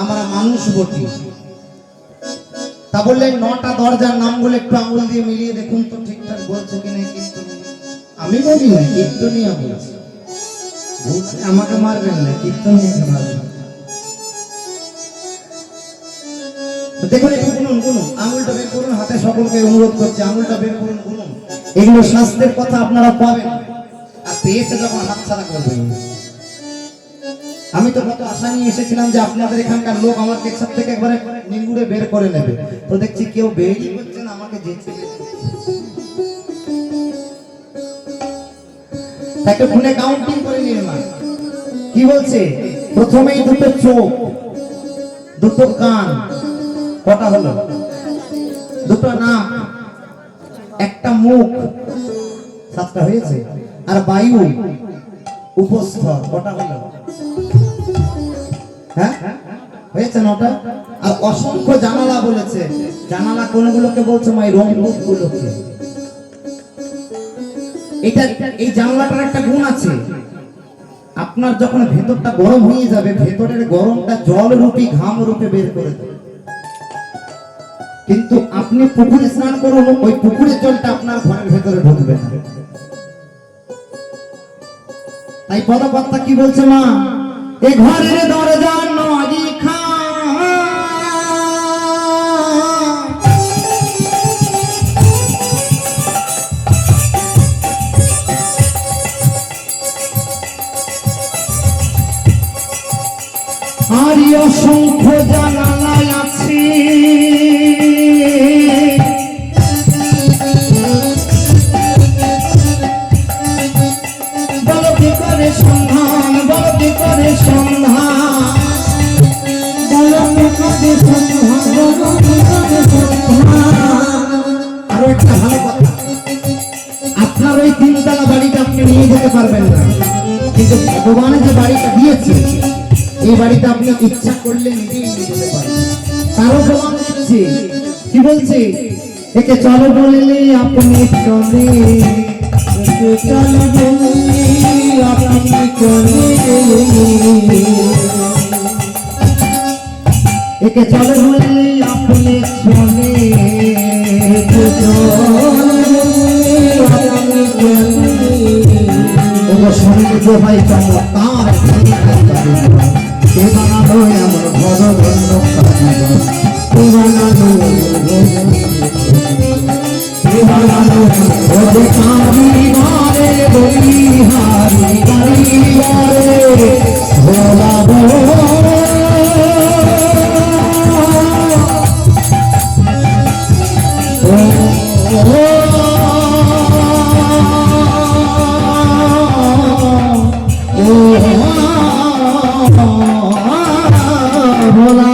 আমরা মানুষ বটি। তা বললেন 9টা দরজার নামগুলো একটু আঙুল দিয়ে মিলিয়ে দেখুন তো ঠিকঠাক বলছে কিনা। কীর্তনী আমি বলি না, কীর্তনিয়া বলছি। আমাকে মারবেন না, কীর্তনিয়াকে মারবেন। দেখুন একটু গুনুন, গুনুন, আঙুলটা বের করুন। হাতে সকলকে অনুরোধ করছি, আঙুলটা বের করুন, গুনুন। এগুলো শাস্ত্রের কথা আপনারা পাবেন, আর পেয়েছে যখন হাতছাড়া করবেন। আমি তো কত আশা নিয়ে এসেছিলাম যে আপনাদের এখানকার লোক আমার কেছার থেকে একবারে নিঙ্গুড়ে বের করে নেবে, তো দেখছি কেউ বেরই করছে না, আমাকে যেতে তাকে ফোনে কাউন্টিং করে নিলাম। কি বলছে? প্রথমেই দুটো চোখ, দুটো কান, কটা হলো? দুটো নাক, একটা মুখ, 7টা হয়েছে। আর বায়ু উপস্থ, কটা হলো? হ্যাঁ হয়েছে 9টা। আর অসংখ্য জানালা বলেছে। জানালা কোনগুলোকে বলছে? মাই রংরূপ গুলোকে। এটা এই জানলাটার একটা গুণ আছে, আপনার যখন ভেতরটা গরম হয়ে যাবে, ভেতরের গরমটা জল রূপী ঘাম রূপে বের করে দেবে। কিন্তু আপনি পুকুরে স্নান করুন, ওই পুকুরের জলটা আপনার ঘরের ভেতরে ঢুকবে না। তাই পদকর্তা কি বলছে? মা এ ঘরের দরজা নয় খা, আর অসংখ্য জানালা আছে। বলতে করে সন্ধান, বলতে করে সন্ধান, বলতে করে সন্ধান, বলতে করে সন্ধান। আরো একটা ভালো কথা, আপনার ওই 3তলা বাড়িটা আপনি নিয়ে যেতে পারবেন না, কিন্তু ভগবান যে বাড়িটা দিয়েছে, এই বাড়িতে আপনি ইচ্ছা করলে নিজেই নিয়ে যেতে পারেন। তারও প্রমাণ দিচ্ছে। কি বলছে? একে চলো বললে আপনি চলে, একে চলো বললে আপনি চলে, একে চলো বললে আপনি চলে, একে চলো আপনি চলে। ওগো সঙ্গে তো ভাই চমৎকার, কে বানালো এমন ঘর ধন্য কাজীবন, কে বানালো, কে বানালো ওরে কারিগরে বলিহারি কারিগরে ভোলাবো। ভোলা